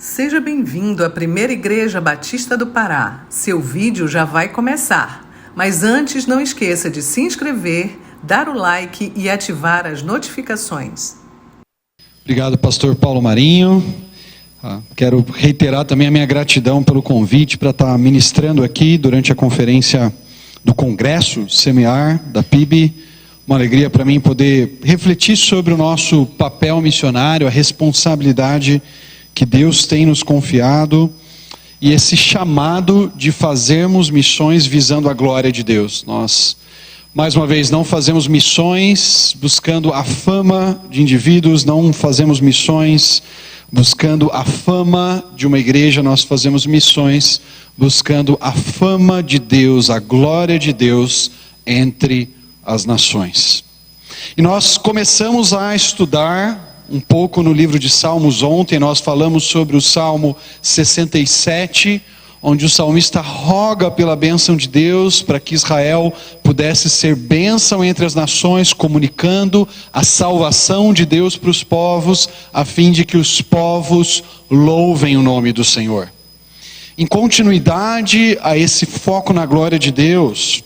Seja bem-vindo à Primeira Igreja Batista do Pará. Seu vídeo já vai começar. Mas antes, não esqueça de se inscrever, dar o like e ativar as notificações. Obrigado, pastor Paulo Marinho. Quero reiterar também a minha gratidão pelo convite para estar ministrando aqui durante a conferência do Congresso Semear, da PIB. Uma alegria para mim poder refletir sobre o nosso papel missionário, a responsabilidade que Deus tem nos confiado e esse chamado de fazermos missões visando a glória de Deus. Nós, mais uma vez, não fazemos missões buscando a fama de indivíduos, não fazemos missões buscando a fama de uma igreja, nós fazemos missões buscando a fama de Deus, a glória de Deus entre as nações. E nós começamos a estudar um pouco no livro de Salmos ontem. Nós falamos sobre o Salmo 67, onde o salmista roga pela bênção de Deus, para que Israel pudesse ser bênção entre as nações, comunicando a salvação de Deus para os povos, a fim de que os povos louvem o nome do Senhor. Em continuidade a esse foco na glória de Deus,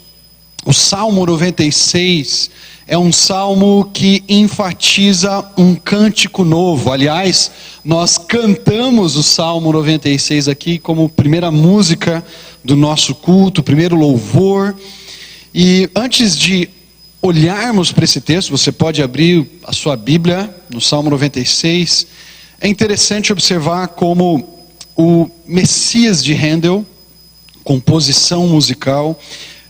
o Salmo 96 é um salmo que enfatiza um cântico novo. Aliás, nós cantamos o Salmo 96 aqui como primeira música do nosso culto, primeiro louvor. E antes de olharmos para esse texto, você pode abrir a sua Bíblia no Salmo 96. É interessante observar como o Messias de Handel, composição musical,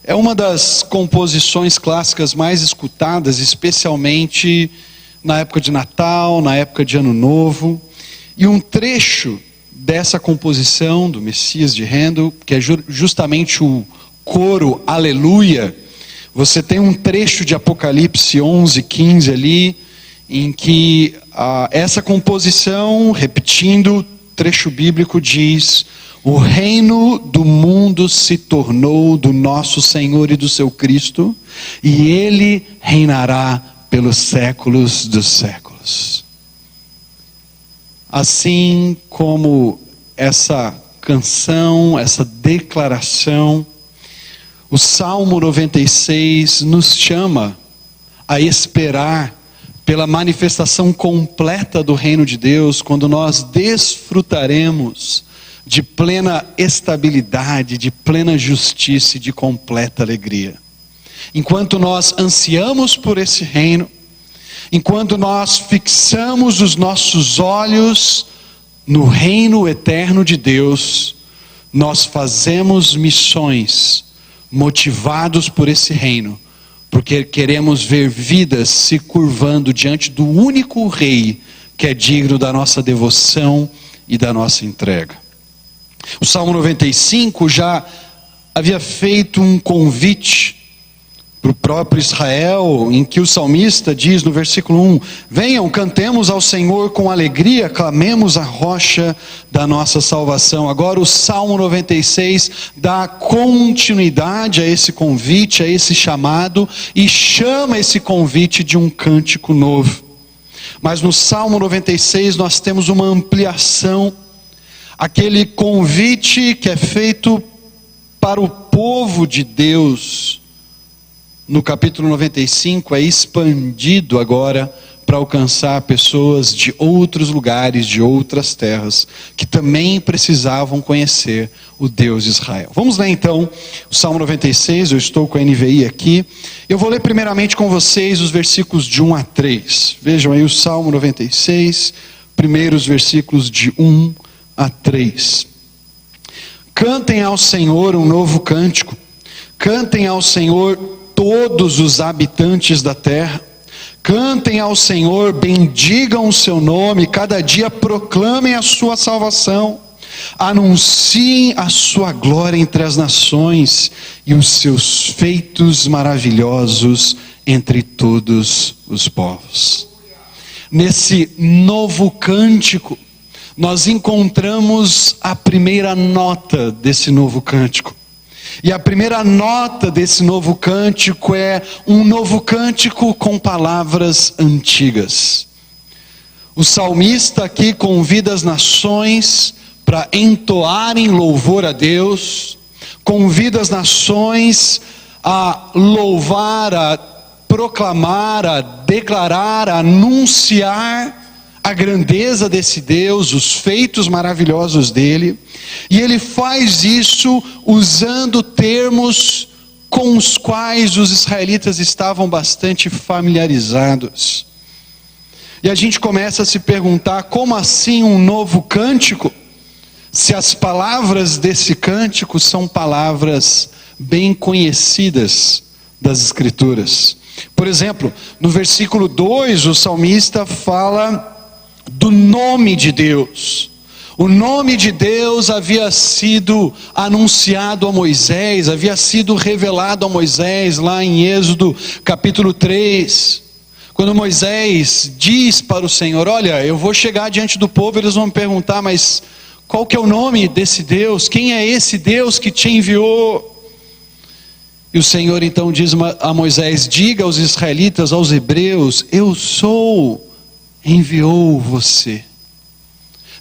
é uma das composições clássicas mais escutadas, especialmente na época de Natal, na época de Ano Novo. E um trecho dessa composição do Messias de Handel, que é justamente o coro Aleluia, você tem um trecho de Apocalipse 11:15 ali, em que essa composição, repetindo o trecho bíblico, diz: o reino do mundo se tornou do nosso Senhor e do seu Cristo, e Ele reinará pelos séculos dos séculos. Assim como essa canção, essa declaração, o Salmo 96 nos chama a esperar pela manifestação completa do reino de Deus, quando nós desfrutaremos de plena estabilidade, de plena justiça e de completa alegria. Enquanto nós ansiamos por esse reino, enquanto nós fixamos os nossos olhos no reino eterno de Deus, nós fazemos missões motivados por esse reino, porque queremos ver vidas se curvando diante do único Rei que é digno da nossa devoção e da nossa entrega. O Salmo 95 já havia feito um convite para o próprio Israel, em que o salmista diz no versículo 1: venham, cantemos ao Senhor com alegria, clamemos a rocha da nossa salvação. Agora o Salmo 96 dá continuidade a esse convite, a esse chamado, e chama esse convite de um cântico novo. Mas no Salmo 96 nós temos uma ampliação. Aquele convite que é feito para o povo de Deus, no capítulo 95, é expandido agora para alcançar pessoas de outros lugares, de outras terras, que também precisavam conhecer o Deus de Israel. Vamos ler então o Salmo 96, eu estou com a NVI aqui. Eu vou ler primeiramente com vocês os versículos de 1 a 3. Vejam aí o Salmo 96, primeiros versículos de 1 a 3. Cantem ao Senhor um novo cântico, cantem ao Senhor todos os habitantes da terra, cantem ao Senhor, bendigam o seu nome, cada dia proclamem a sua salvação, anunciem a sua glória entre as nações e os seus feitos maravilhosos entre todos os povos. Nesse novo cântico, nós encontramos a primeira nota desse novo cântico. E a primeira nota desse novo cântico é um novo cântico com palavras antigas. O salmista aqui convida as nações para entoarem louvor a Deus, convida as nações a louvar, a proclamar, a declarar, a anunciar a grandeza desse Deus, os feitos maravilhosos dele, e ele faz isso usando termos com os quais os israelitas estavam bastante familiarizados. E a gente começa a se perguntar: como assim um novo cântico? Se as palavras desse cântico são palavras bem conhecidas das Escrituras. Por exemplo, no versículo 2, o salmista fala do nome de Deus. O nome de Deus havia sido anunciado a Moisés, havia sido revelado a Moisés lá em Êxodo capítulo 3. Quando Moisés diz para o Senhor: olha, eu vou chegar diante do povo, eles vão me perguntar, mas qual que é o nome desse Deus? Quem é esse Deus que te enviou? E o Senhor então diz a Moisés: diga aos israelitas, aos hebreus, eu sou, enviou você.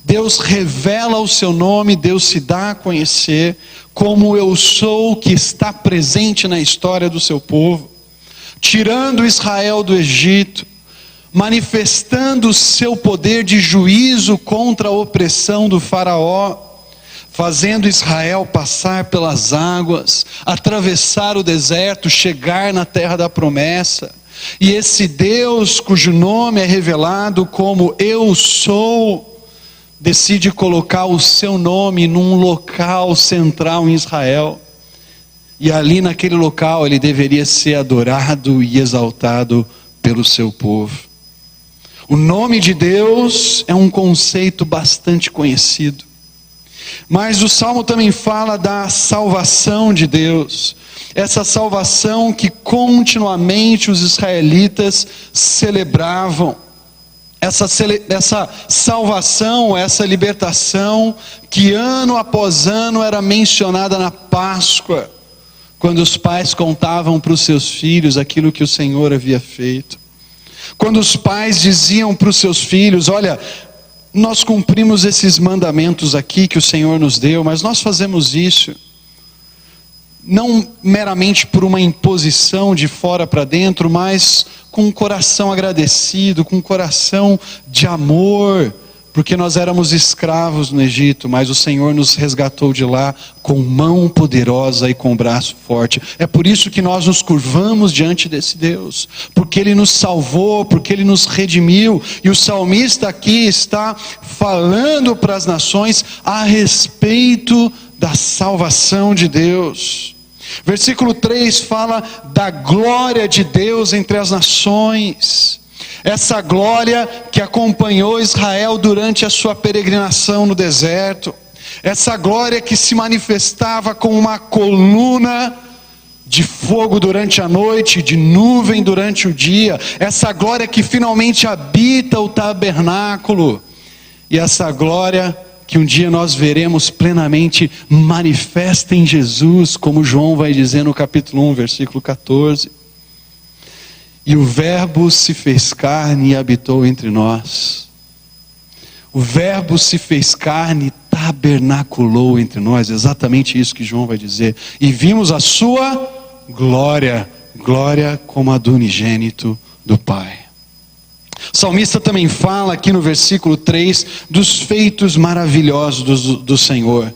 Deus revela o seu nome, Deus se dá a conhecer como eu sou, que está presente na história do seu povo, tirando Israel do Egito, manifestando o seu poder de juízo contra a opressão do faraó, fazendo Israel passar pelas águas, atravessar o deserto, chegar na terra da promessa. E esse Deus, cujo nome é revelado como eu sou, decide colocar o seu nome num local central em Israel. E ali naquele local ele deveria ser adorado e exaltado pelo seu povo. O nome de Deus é um conceito bastante conhecido. Mas o Salmo também fala da salvação de Deus. Essa salvação que continuamente os israelitas celebravam. Essa salvação, essa libertação que ano após ano era mencionada na Páscoa, quando os pais contavam para os seus filhos aquilo que o Senhor havia feito. Quando os pais diziam para os seus filhos: olha, nós cumprimos esses mandamentos aqui que o Senhor nos deu, mas nós fazemos isso não meramente por uma imposição de fora para dentro, mas com um coração agradecido, com um coração de amor, porque nós éramos escravos no Egito, mas o Senhor nos resgatou de lá com mão poderosa e com braço forte. É por isso que nós nos curvamos diante desse Deus, porque Ele nos salvou, porque Ele nos redimiu. E o salmista aqui está falando para as nações a respeito da salvação de Deus. Versículo 3 fala da glória de Deus entre as nações. Essa glória que acompanhou Israel durante a sua peregrinação no deserto. Essa glória que se manifestava como uma coluna de fogo durante a noite, de nuvem durante o dia. Essa glória que finalmente habita o tabernáculo. E essa glória que um dia nós veremos plenamente manifesta em Jesus, como João vai dizer no capítulo 1, versículo 14. E o Verbo se fez carne e habitou entre nós. O Verbo se fez carne e tabernaculou entre nós. Exatamente isso que João vai dizer. E vimos a sua glória, glória como a do unigênito do Pai. O salmista também fala aqui no versículo 3 dos feitos maravilhosos do Senhor.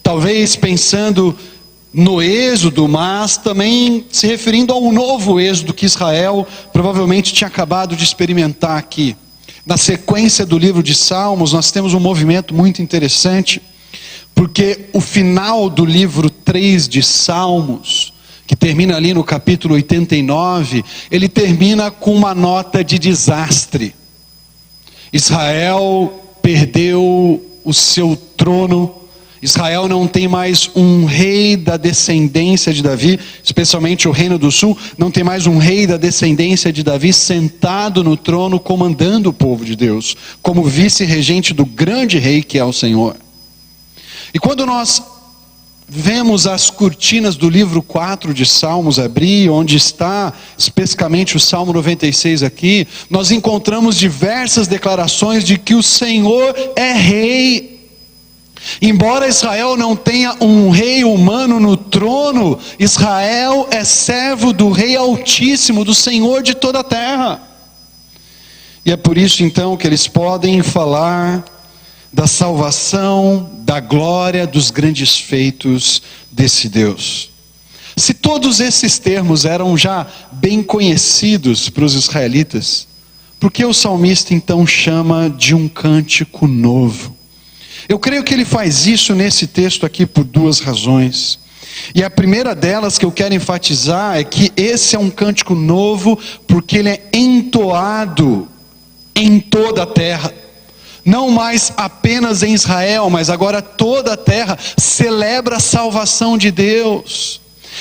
Talvez pensando no êxodo, mas também se referindo ao novo êxodo que Israel provavelmente tinha acabado de experimentar aqui. Na sequência do livro de Salmos, nós temos um movimento muito interessante, porque o final do livro 3 de Salmos, que termina ali no capítulo 89, ele termina com uma nota de desastre. Israel perdeu o seu trono. Israel não tem mais um rei da descendência de Davi, especialmente o reino do sul, não tem mais um rei da descendência de Davi sentado no trono, comandando o povo de Deus, como vice-regente do grande rei que é o Senhor. E quando nós vemos as cortinas do livro 4 de Salmos abrir, onde está especificamente o Salmo 96 aqui, nós encontramos diversas declarações de que o Senhor é rei. Embora Israel não tenha um rei humano no trono, Israel é servo do Rei Altíssimo, do Senhor de toda a terra. E é por isso então que eles podem falar da salvação, da glória, dos grandes feitos desse Deus. Se todos esses termos eram já bem conhecidos para os israelitas, por que o salmista então chama de um cântico novo? Eu creio que ele faz isso nesse texto aqui por duas razões. E a primeira delas que eu quero enfatizar é que esse é um cântico novo porque ele é entoado em toda a terra. Não mais apenas em Israel, mas agora toda a terra celebra a salvação de Deus.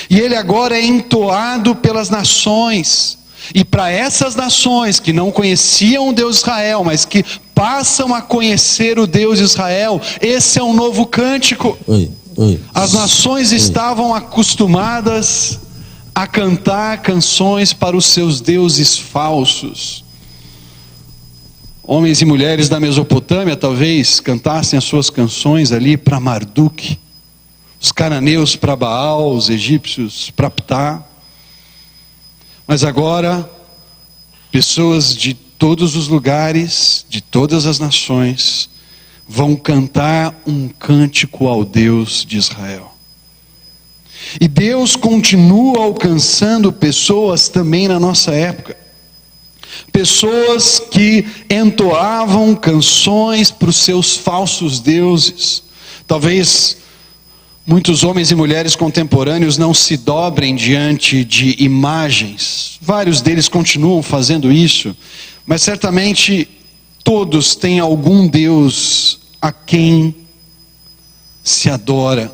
E ele agora é entoado pelas nações. E para essas nações que não conheciam o Deus de Israel, mas que passam a conhecer o Deus de Israel, esse é um novo cântico. As nações estavam acostumadas a cantar canções para os seus deuses falsos. Homens e mulheres da Mesopotâmia talvez cantassem as suas canções ali para Marduk, os cananeus para Baal, os egípcios para Ptah. Mas agora, pessoas de todos os lugares, de todas as nações, vão cantar um cântico ao Deus de Israel. E Deus continua alcançando pessoas também na nossa época. Pessoas que entoavam canções para os seus falsos deuses. Talvez muitos homens e mulheres contemporâneos não se dobrem diante de imagens. Vários deles continuam fazendo isso, mas certamente todos têm algum Deus a quem se adora.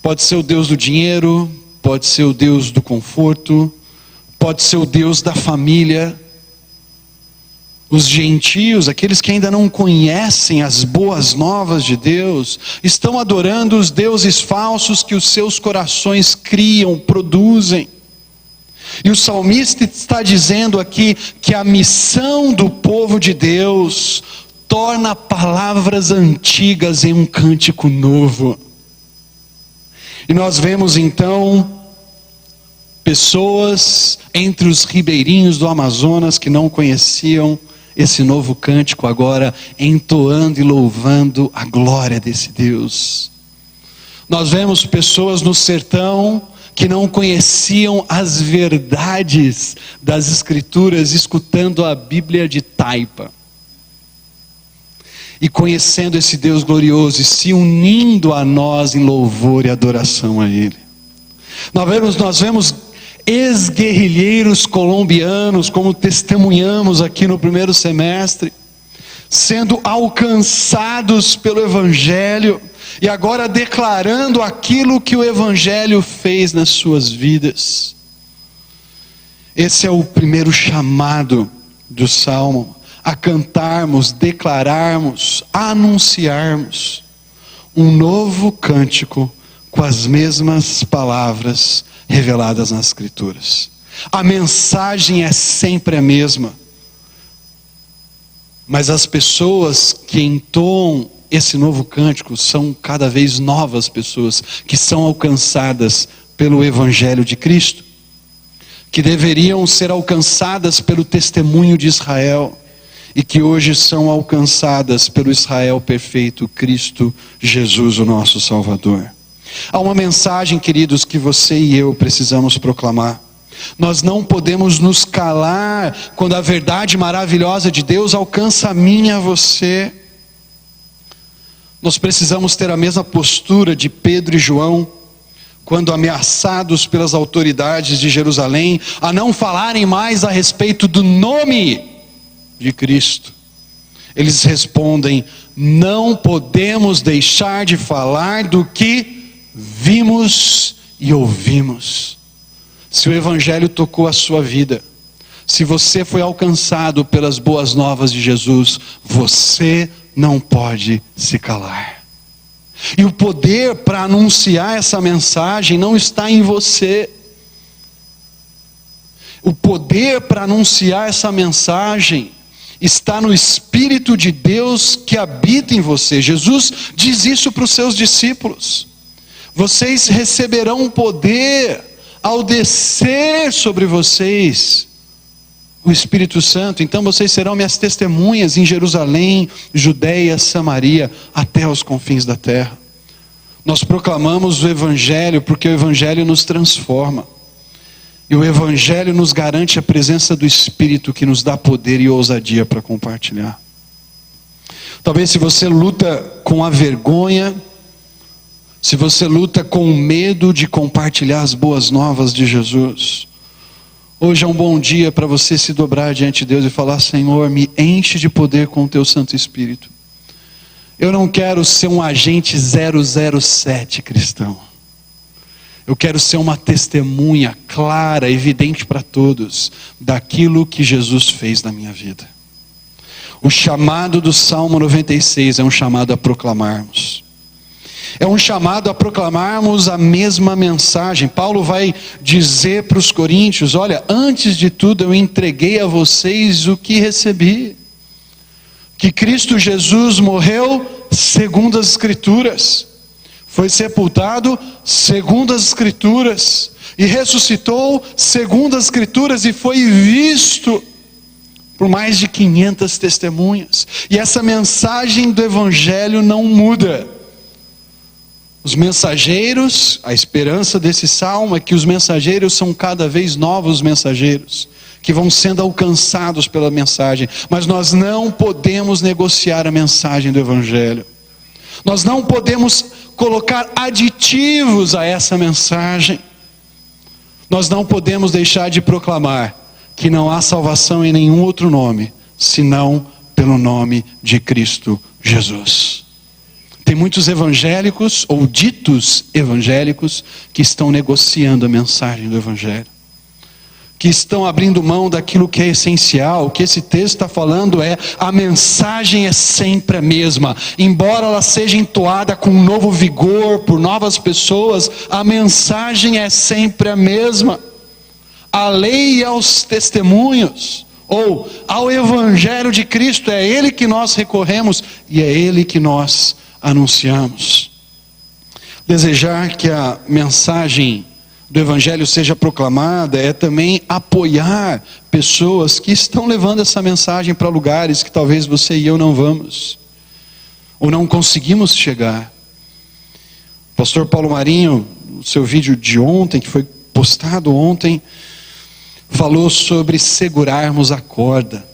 Pode ser o Deus do dinheiro, pode ser o Deus do conforto, pode ser o Deus da família. Os gentios, aqueles que ainda não conhecem as boas novas de Deus, estão adorando os deuses falsos que os seus corações criam, produzem. E o salmista está dizendo aqui que a missão do povo de Deus torna palavras antigas em um cântico novo. E nós vemos então pessoas entre os ribeirinhos do Amazonas que não conheciam esse novo cântico agora entoando e louvando a glória desse Deus. Nós vemos pessoas no sertão que não conheciam as verdades das Escrituras, escutando a Bíblia de taipa. E conhecendo esse Deus glorioso e se unindo a nós em louvor e adoração a Ele. Nós vemos ex-guerrilheiros colombianos, como testemunhamos aqui no primeiro semestre, sendo alcançados pelo Evangelho e agora declarando aquilo que o Evangelho fez nas suas vidas. Esse é o primeiro chamado do Salmo, a cantarmos, declararmos, anunciarmos um novo cântico com as mesmas palavras reveladas nas Escrituras. A mensagem é sempre a mesma, mas as pessoas que entoam esse novo cântico são cada vez novas pessoas que são alcançadas pelo Evangelho de Cristo, que deveriam ser alcançadas pelo testemunho de Israel e que hoje são alcançadas pelo Israel perfeito, Cristo Jesus, o nosso Salvador. Há uma mensagem, queridos, que você e eu precisamos proclamar. Nós não podemos nos calar quando a verdade maravilhosa de Deus alcança a mim e a você. Nós precisamos ter a mesma postura de Pedro e João, quando ameaçados pelas autoridades de Jerusalém, a não falarem mais a respeito do nome de Cristo. Eles respondem: não podemos deixar de falar do que vimos e ouvimos. Se o Evangelho tocou a sua vida, se você foi alcançado pelas boas novas de Jesus, você não pode se calar. E o poder para anunciar essa mensagem não está em você. O poder para anunciar essa mensagem está no Espírito de Deus que habita em você. Jesus diz isso para os seus discípulos: vocês receberão poder ao descer sobre vocês o Espírito Santo. Então vocês serão minhas testemunhas em Jerusalém, Judeia, Samaria, até os confins da terra. Nós proclamamos o Evangelho porque o Evangelho nos transforma. E o Evangelho nos garante a presença do Espírito, que nos dá poder e ousadia para compartilhar. Talvez se você luta com a vergonha, se você luta com o medo de compartilhar as boas novas de Jesus, hoje é um bom dia para você se dobrar diante de Deus e falar: Senhor, me enche de poder com o teu Santo Espírito. Eu não quero ser um agente 007 cristão. Eu quero ser uma testemunha clara, evidente para todos, daquilo que Jesus fez na minha vida. O chamado do Salmo 96 é um chamado a proclamarmos. É um chamado a proclamarmos a mesma mensagem. Paulo vai dizer para os coríntios: olha, antes de tudo eu entreguei a vocês o que recebi. Que Cristo Jesus morreu segundo as Escrituras. Foi sepultado segundo as Escrituras, e ressuscitou segundo as Escrituras, e foi visto por mais de 500 testemunhas. E essa mensagem do Evangelho não muda. Os mensageiros, a esperança desse salmo é que os mensageiros são cada vez novos mensageiros, que vão sendo alcançados pela mensagem. Mas nós não podemos negociar a mensagem do Evangelho. Nós não podemos colocar aditivos a essa mensagem. Nós não podemos deixar de proclamar que não há salvação em nenhum outro nome, senão pelo nome de Cristo Jesus. Tem muitos evangélicos, ou ditos evangélicos, que estão negociando a mensagem do Evangelho, que estão abrindo mão daquilo que é essencial. O que esse texto está falando é: a mensagem é sempre a mesma, embora ela seja entoada com um novo vigor, por novas pessoas, a mensagem é sempre a mesma. A lei e aos testemunhos, ou ao Evangelho de Cristo, é Ele que nós recorremos, e é Ele que nós anunciamos. Desejar que a mensagem do Evangelho seja proclamada é também apoiar pessoas que estão levando essa mensagem para lugares que talvez você e eu não vamos, ou não conseguimos chegar. O pastor Paulo Marinho, no seu vídeo de ontem, que foi postado ontem, falou sobre segurarmos a corda.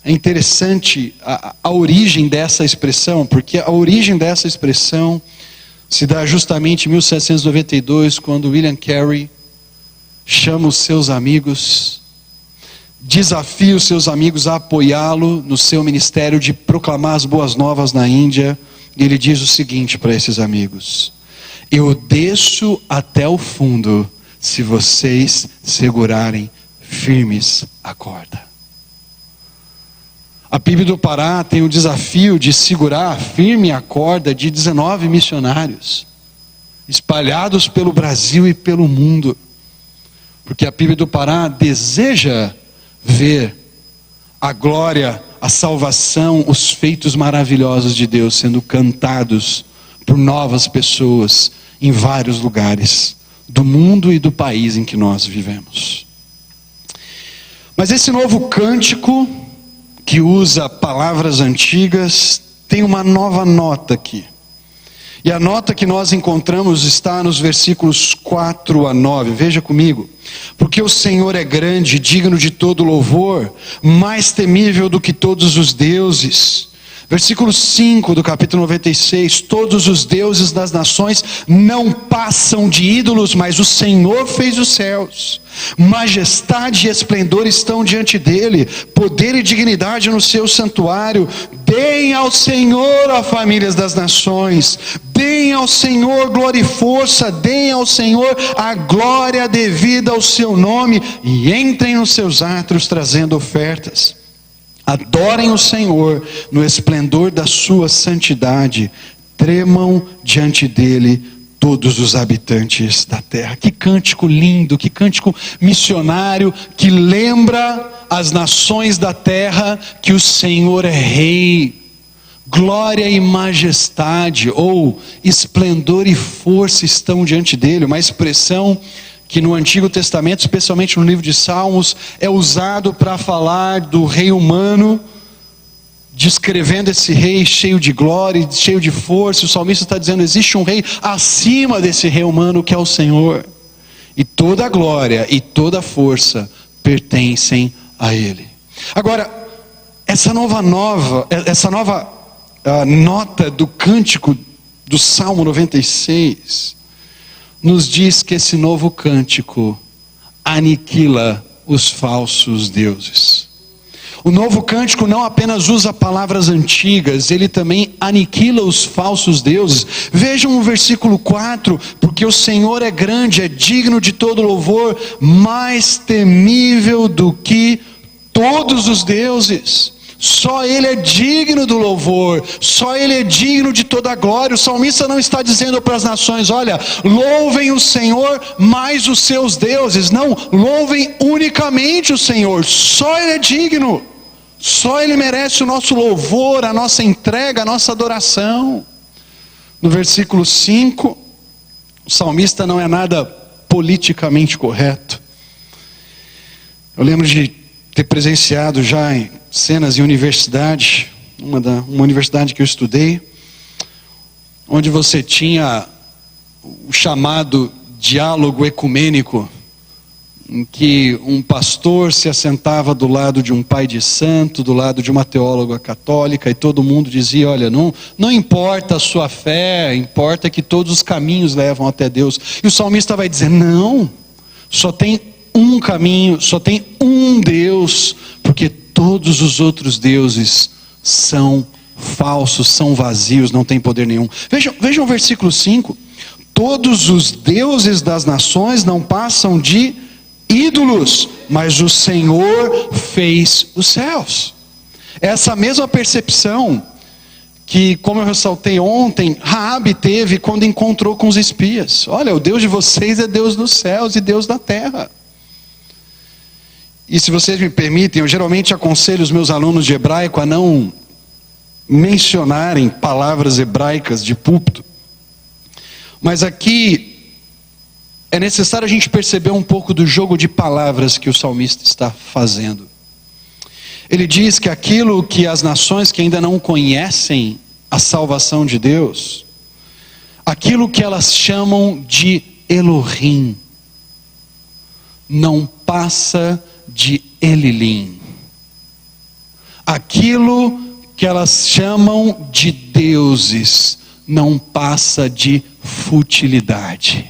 É interessante a origem dessa expressão, porque a origem dessa expressão se dá justamente em 1792, quando William Carey chama os seus amigos, desafia os seus amigos a apoiá-lo no seu ministério de proclamar as boas novas na Índia. E ele diz o seguinte para esses amigos: eu desço até o fundo se vocês segurarem firmes a corda. A PIB do Pará tem o desafio de segurar firme a corda de 19 missionários, espalhados pelo Brasil e pelo mundo, porque a PIB do Pará deseja ver a glória, a salvação, os feitos maravilhosos de Deus sendo cantados por novas pessoas em vários lugares do mundo e do país em que nós vivemos. Mas esse novo cântico, que usa palavras antigas, tem uma nova nota aqui. E a nota que nós encontramos está nos versículos 4 a 9. Veja comigo. Porque o Senhor é grande, digno de todo louvor, mais temível do que todos os deuses. Versículo 5 do capítulo 96. Todos os deuses das nações não passam de ídolos, mas o Senhor fez os céus. Majestade e esplendor estão diante dele, poder e dignidade no seu santuário. Deem ao Senhor, ó famílias das nações, deem ao Senhor glória e força, deem ao Senhor a glória devida ao seu nome, e entrem nos seus átrios trazendo ofertas. Adorem o Senhor no esplendor da sua santidade, tremam diante dele todos os habitantes da terra. Que cântico lindo, que cântico missionário, que lembra as nações da terra que o Senhor é rei. Glória e majestade, ou esplendor e força estão diante dele. Uma expressão que no Antigo Testamento, especialmente no livro de Salmos, é usado para falar do rei humano, descrevendo esse rei cheio de glória, cheio de força. O salmista está dizendo, existe um rei acima desse rei humano que é o Senhor. E toda a glória e toda a força pertencem a ele. Agora, essa nova nota do cântico do Salmo 96 nos diz que esse novo cântico aniquila os falsos deuses. O novo cântico não apenas usa palavras antigas, ele também aniquila os falsos deuses. Vejam o versículo 4, porque o Senhor é grande, é digno de todo louvor, mais temível do que todos os deuses. Só Ele é digno do louvor, só Ele é digno de toda a glória. O salmista não está dizendo para as nações, olha, louvem o Senhor mais os seus deuses. Não, louvem unicamente o Senhor, só Ele é digno. Só Ele merece o nosso louvor, a nossa entrega, a nossa adoração. No versículo 5, o salmista não é nada politicamente correto. Eu lembro de ter presenciado já em cenas em universidade, uma universidade que eu estudei, onde você tinha o chamado diálogo ecumênico, em que um pastor se assentava do lado de um pai de santo, do lado de uma teóloga católica, e todo mundo dizia, olha, não importa a sua fé, importa que todos os caminhos levam até Deus. E o salmista vai dizer, não, só tem um caminho, só tem um Deus, porque todos os outros deuses são falsos, são vazios, não têm poder nenhum. Vejam o versículo 5, todos os deuses das nações não passam de ídolos, mas o Senhor fez os céus. Essa mesma percepção que, como eu ressaltei ontem, Raabe teve quando encontrou com os espias. Olha, o Deus de vocês é Deus dos céus e Deus da terra. E se vocês me permitem, eu geralmente aconselho os meus alunos de hebraico a não mencionarem palavras hebraicas de púlpito. Mas aqui é necessário a gente perceber um pouco do jogo de palavras que o salmista está fazendo. Ele diz que aquilo que as nações que ainda não conhecem a salvação de Deus, aquilo que elas chamam de Elohim, não passa de Elilim. Aquilo que elas chamam de deuses não passa de futilidade.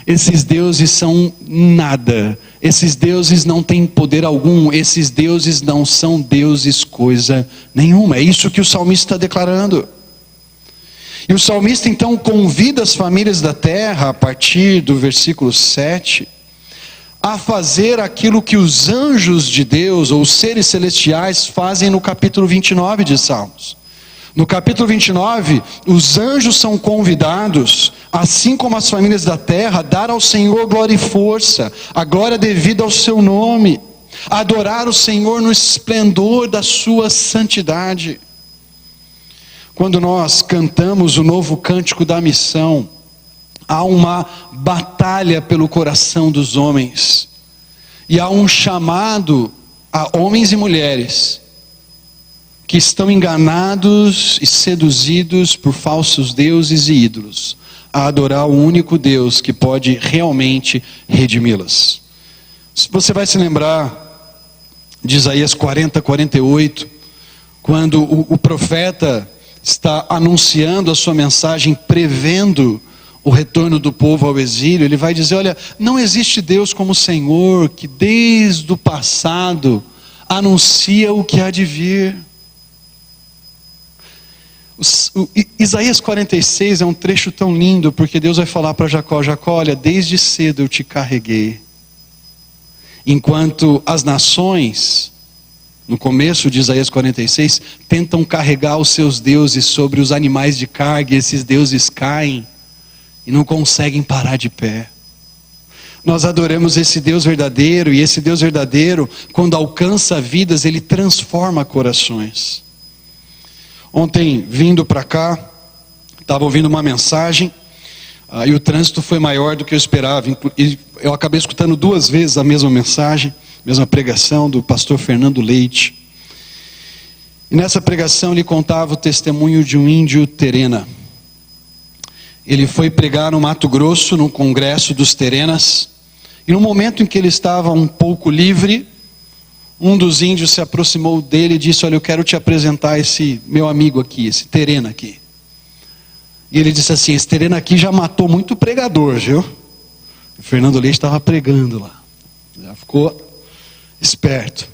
Esses deuses são nada. Esses deuses não têm poder algum. Esses deuses não são deuses coisa nenhuma. É isso que o salmista está declarando. E o salmista então convida as famílias da terra, a partir do versículo 7, a fazer aquilo que os anjos de Deus, ou os seres celestiais, fazem no capítulo 29 de Salmos. No capítulo 29, os anjos são convidados, assim como as famílias da terra, a dar ao Senhor glória e força, a glória devida ao seu nome, a adorar o Senhor no esplendor da sua santidade. Quando nós cantamos o novo cântico da missão, há uma batalha pelo coração dos homens, e há um chamado a homens e mulheres que estão enganados e seduzidos por falsos deuses e ídolos, a adorar o único Deus que pode realmente redimi-las. Você vai se lembrar de Isaías 40, 48, quando o profeta está anunciando a sua mensagem, prevendo o retorno do povo ao exílio. Ele vai dizer, olha, não existe Deus como o Senhor, que desde o passado anuncia o que há de vir. Isaías 46 é um trecho tão lindo, porque Deus vai falar para Jacó, Jacó, olha, desde cedo eu te carreguei, enquanto as nações no começo de Isaías 46, tentam carregar os seus deuses sobre os animais de carga, e esses deuses caem e não conseguem parar de pé. Nós adoramos esse Deus verdadeiro, e esse Deus verdadeiro, quando alcança vidas, ele transforma corações. Ontem, vindo para cá, estava ouvindo uma mensagem, e o trânsito foi maior do que eu esperava. E eu acabei escutando 2 vezes a mesma mensagem, mesma pregação do pastor Fernando Leite. E nessa pregação ele contava o testemunho de um índio Terena. Ele foi pregar no Mato Grosso, num congresso dos Terenas. E no momento em que ele estava um pouco livre, um dos índios se aproximou dele e disse: olha, eu quero te apresentar esse meu amigo aqui, esse Terena aqui. E ele disse assim: esse Terena aqui já matou muito pregador, viu? O Fernando Leite estava pregando lá. Já ficou esperto.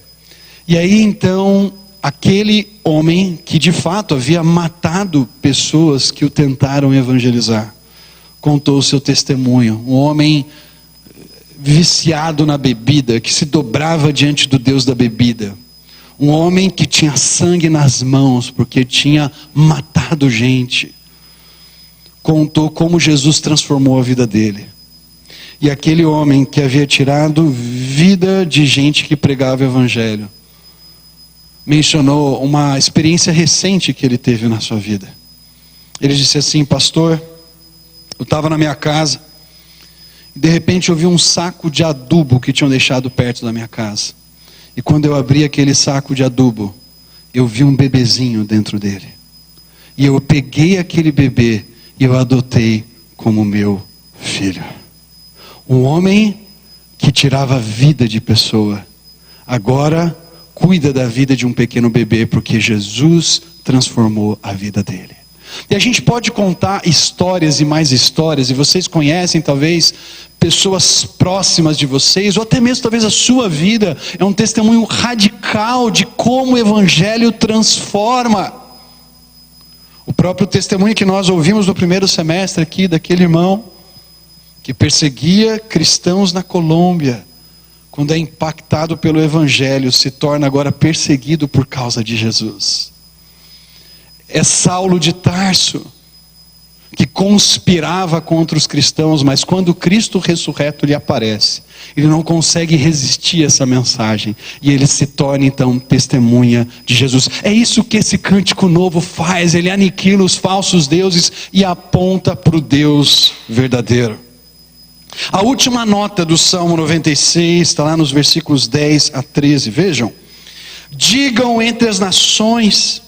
E aí então, aquele homem que de fato havia matado pessoas que o tentaram evangelizar, contou o seu testemunho. Um homem viciado na bebida, que se dobrava diante do Deus da bebida. Um homem que tinha sangue nas mãos, porque tinha matado gente. Contou como Jesus transformou a vida dele. E aquele homem que havia tirado vida de gente que pregava o evangelho, mencionou uma experiência recente que ele teve na sua vida. Ele disse assim: pastor, eu estava na minha casa, e de repente eu vi um saco de adubo que tinham deixado perto da minha casa. E quando eu abri aquele saco de adubo, eu vi um bebezinho dentro dele. E eu peguei aquele bebê e eu adotei como meu filho. Um homem que tirava a vida de pessoa, agora cuida da vida de um pequeno bebê, porque Jesus transformou a vida dele. E a gente pode contar histórias e mais histórias, e vocês conhecem talvez pessoas próximas de vocês, ou até mesmo talvez a sua vida é um testemunho radical de como o evangelho transforma. O próprio testemunho que nós ouvimos no primeiro semestre aqui, daquele irmão que perseguia cristãos na Colômbia, quando é impactado pelo evangelho, se torna agora perseguido por causa de Jesus. É Saulo de Tarso, que conspirava contra os cristãos, mas quando Cristo ressurreto lhe aparece, ele não consegue resistir a essa mensagem, e ele se torna então testemunha de Jesus. É isso que esse cântico novo faz, ele aniquila os falsos deuses e aponta para o Deus verdadeiro. A última nota do Salmo 96, está lá nos versículos 10 a 13, vejam: digam entre as nações,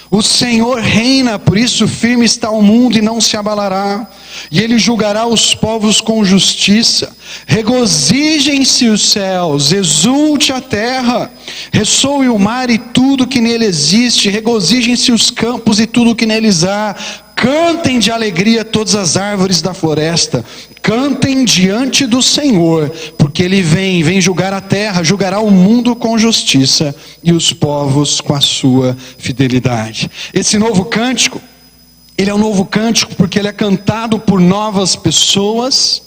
o Senhor reina, por isso firme está o mundo e não se abalará, e Ele julgará os povos com justiça. Regozijem-se os céus, exulte a terra, ressoe o mar e tudo que nele existe, regozijem-se os campos e tudo que neles há. Cantem de alegria todas as árvores da floresta, cantem diante do Senhor, porque Ele vem julgar a terra, julgará o mundo com justiça e os povos com a sua fidelidade. Esse novo cântico, ele é um novo cântico porque ele é cantado por novas pessoas,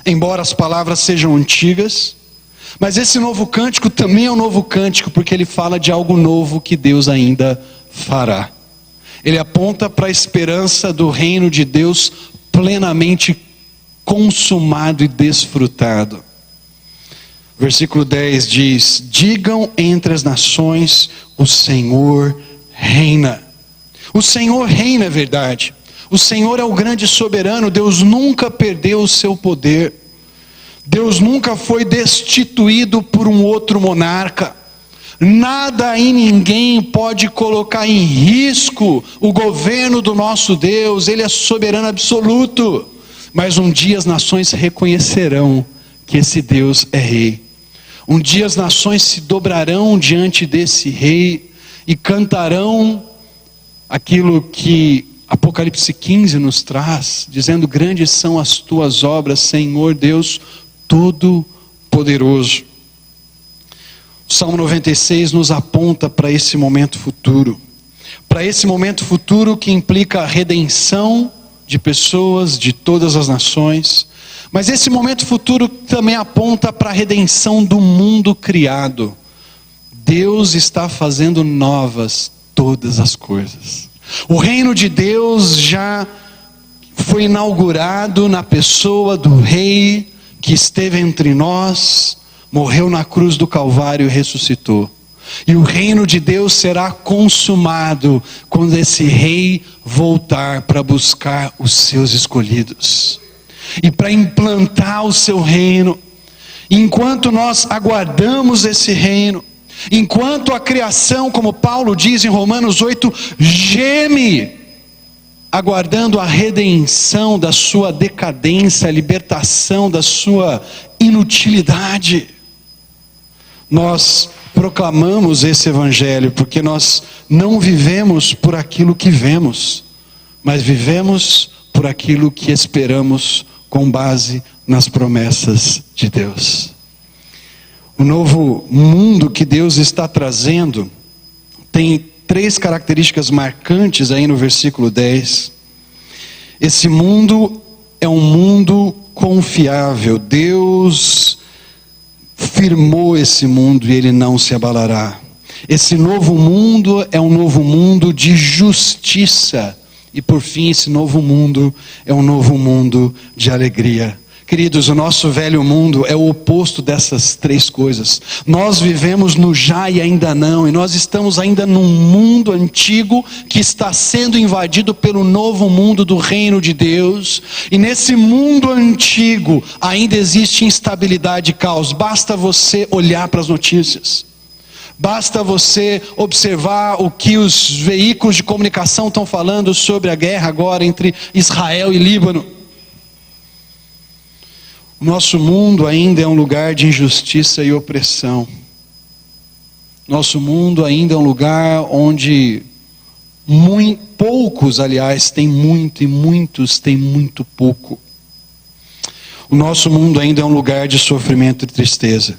embora as palavras sejam antigas, mas esse novo cântico também é um novo cântico porque ele fala de algo novo que Deus ainda fará. Ele aponta para a esperança do reino de Deus plenamente consumado e desfrutado. Versículo 10 diz: digam entre as nações, o Senhor reina. O Senhor reina, é verdade. O Senhor é o grande soberano. Deus nunca perdeu o seu poder. Deus nunca foi destituído por um outro monarca. Nada e ninguém pode colocar em risco o governo do nosso Deus. Ele é soberano absoluto. Mas um dia as nações reconhecerão que esse Deus é rei. Um dia as nações se dobrarão diante desse rei e cantarão aquilo que Apocalipse 15 nos traz, dizendo: grandes são as tuas obras, Senhor Deus Todo-Poderoso. O Salmo 96 nos aponta para esse momento futuro. Para esse momento futuro que implica a redenção de pessoas de todas as nações. Mas esse momento futuro também aponta para a redenção do mundo criado. Deus está fazendo novas todas as coisas. O reino de Deus já foi inaugurado na pessoa do Rei que esteve entre nós, morreu na cruz do Calvário e ressuscitou. E o reino de Deus será consumado quando esse Rei voltar para buscar os seus escolhidos e para implantar o seu reino. Enquanto nós aguardamos esse reino, enquanto a criação, como Paulo diz em Romanos 8, geme, aguardando a redenção da sua decadência, a libertação da sua inutilidade, nós proclamamos esse evangelho, porque nós não vivemos por aquilo que vemos, mas vivemos por aquilo que esperamos com base nas promessas de Deus. O novo mundo que Deus está trazendo tem 3 características marcantes aí no versículo 10. Esse mundo é um mundo confiável. Deus firmou esse mundo e ele não se abalará. Esse novo mundo é um novo mundo de justiça. E por fim, esse novo mundo é um novo mundo de alegria. Queridos, o nosso velho mundo é o oposto dessas 3 coisas. Nós vivemos no já e ainda não, e nós estamos ainda num mundo antigo que está sendo invadido pelo novo mundo do reino de Deus. E nesse mundo antigo ainda existe instabilidade e caos. Basta você olhar para as notícias. Basta você observar o que os veículos de comunicação estão falando sobre a guerra agora entre Israel e Líbano. Nosso mundo ainda é um lugar de injustiça e opressão. Nosso mundo ainda é um lugar onde poucos, aliás, têm muito e muitos têm muito pouco. O nosso mundo ainda é um lugar de sofrimento e tristeza.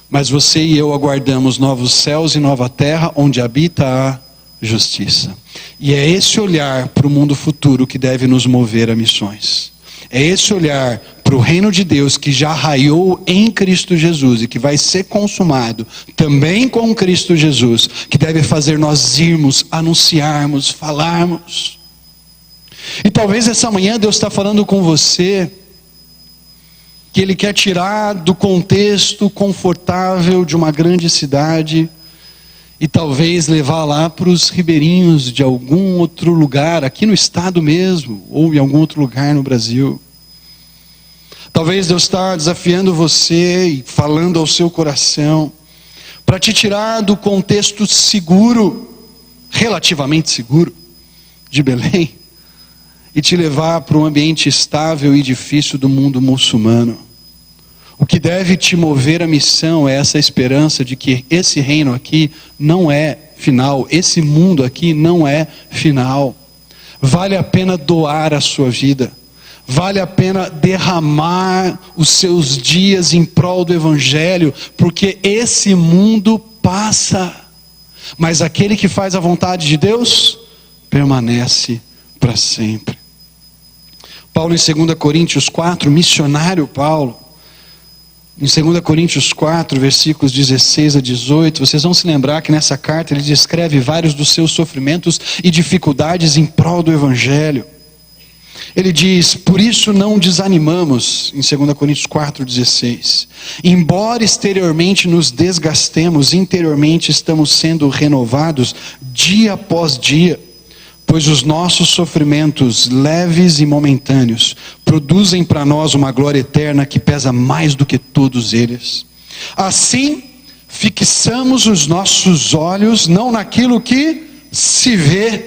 Mas você e eu aguardamos novos céus e nova terra onde habita a justiça. E é esse olhar para o mundo futuro que deve nos mover a missões. É esse olhar para o reino de Deus que já raiou em Cristo Jesus e que vai ser consumado também com Cristo Jesus, que deve fazer nós irmos, anunciarmos, falarmos. E talvez essa manhã Deus está falando com você que Ele quer tirar do contexto confortável de uma grande cidade e talvez levar lá para os ribeirinhos de algum outro lugar, aqui no estado mesmo, ou em algum outro lugar no Brasil. Talvez Deus está desafiando você e falando ao seu coração, para te tirar do contexto seguro, relativamente seguro, de Belém, e te levar para um ambiente estável e difícil do mundo muçulmano. O que deve te mover à missão é essa esperança de que esse reino aqui não é final, esse mundo aqui não é final. Vale a pena doar a sua vida, vale a pena derramar os seus dias em prol do Evangelho, porque esse mundo passa, mas aquele que faz a vontade de Deus permanece para sempre. Paulo em 2 Coríntios 4, missionário Paulo, em 2 Coríntios 4, versículos 16 a 18, vocês vão se lembrar que nessa carta ele descreve vários dos seus sofrimentos e dificuldades em prol do Evangelho. Ele diz: por isso não desanimamos, em 2 Coríntios 4, 16. Embora exteriormente nos desgastemos, interiormente estamos sendo renovados dia após dia. Pois os nossos sofrimentos leves e momentâneos produzem para nós uma glória eterna que pesa mais do que todos eles. Assim, fixamos os nossos olhos não naquilo que se vê,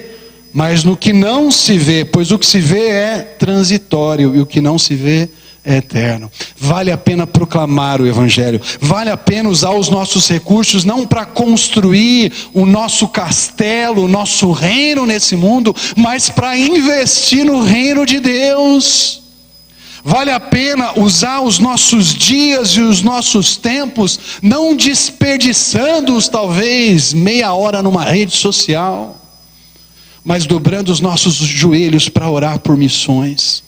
mas no que não se vê, pois o que se vê é transitório e o que não se vê é eterno. Vale a pena proclamar o Evangelho, vale a pena usar os nossos recursos não para construir o nosso castelo, o nosso reino nesse mundo, mas para investir no reino de Deus. Vale a pena usar os nossos dias e os nossos tempos, não desperdiçando-os talvez meia hora numa rede social, mas dobrando os nossos joelhos para orar por missões,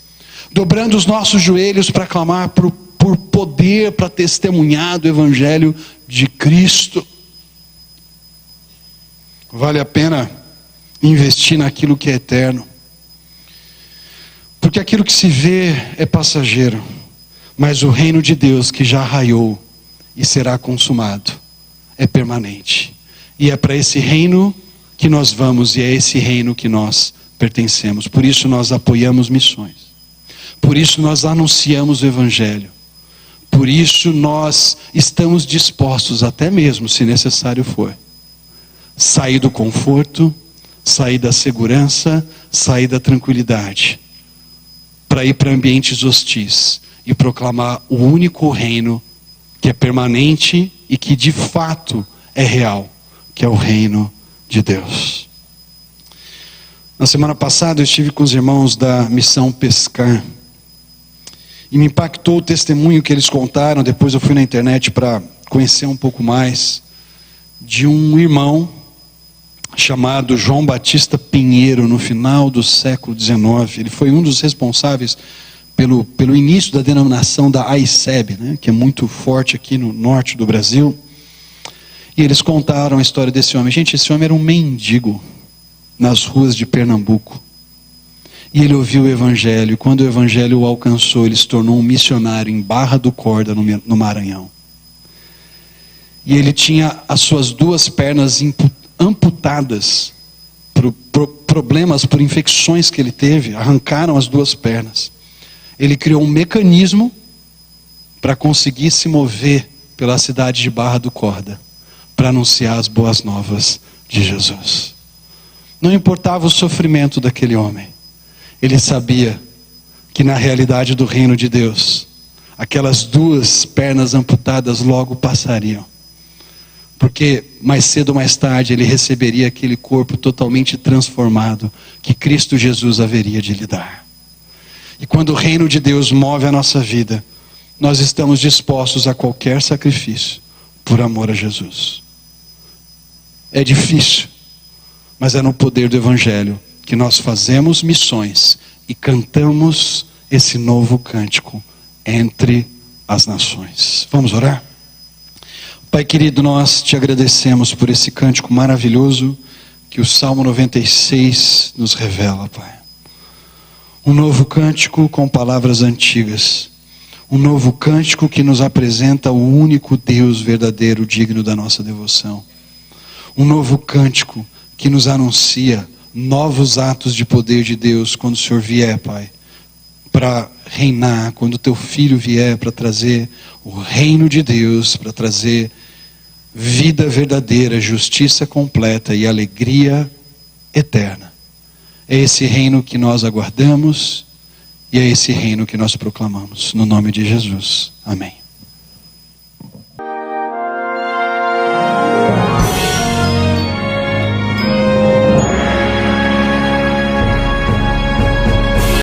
dobrando os nossos joelhos para clamar por poder, para testemunhar do Evangelho de Cristo. Vale a pena investir naquilo que é eterno. Porque aquilo que se vê é passageiro, mas o reino de Deus que já raiou e será consumado é permanente. E é para esse reino que nós vamos e é esse reino que nós pertencemos. Por isso nós apoiamos missões. Por isso nós anunciamos o Evangelho. Por isso nós estamos dispostos, até mesmo se necessário for, sair do conforto, sair da segurança, sair da tranquilidade, para ir para ambientes hostis e proclamar o único reino que é permanente e que de fato é real, que é o reino de Deus. Na semana passada eu estive com os irmãos da Missão Pescar e me impactou o testemunho que eles contaram. Depois eu fui na internet para conhecer um pouco mais de um irmão chamado João Batista Pinheiro, no final do século XIX. Ele foi um dos responsáveis pelo início da denominação da AICEB, né, que é muito forte aqui no norte do Brasil. E eles contaram a história desse homem. Gente, esse homem era um mendigo nas ruas de Pernambuco. E ele ouviu o Evangelho. E quando o Evangelho o alcançou, ele se tornou um missionário em Barra do Corda, no Maranhão. E ele tinha as suas duas pernas amputadas por problemas, por infecções que ele teve. Arrancaram as duas pernas. Ele criou um mecanismo para conseguir se mover pela cidade de Barra do Corda, para anunciar as boas novas de Jesus. Não importava o sofrimento daquele homem. Ele sabia que na realidade do reino de Deus, aquelas duas pernas amputadas logo passariam. Porque mais cedo ou mais tarde ele receberia aquele corpo totalmente transformado que Cristo Jesus haveria de lhe dar. E quando o reino de Deus move a nossa vida, nós estamos dispostos a qualquer sacrifício por amor a Jesus. É difícil, mas é no poder do Evangelho que nós fazemos missões e cantamos esse novo cântico entre as nações. Vamos orar? Pai querido, nós te agradecemos por esse cântico maravilhoso que o Salmo 96 nos revela, Pai. Um novo cântico com palavras antigas. Um novo cântico que nos apresenta o único Deus verdadeiro, digno da nossa devoção. Um novo cântico que nos anuncia novos atos de poder de Deus quando o Senhor vier, Pai, para reinar, quando o teu Filho vier para trazer o reino de Deus, para trazer vida verdadeira, justiça completa e alegria eterna. É esse reino que nós aguardamos e é esse reino que nós proclamamos. No nome de Jesus. Amém.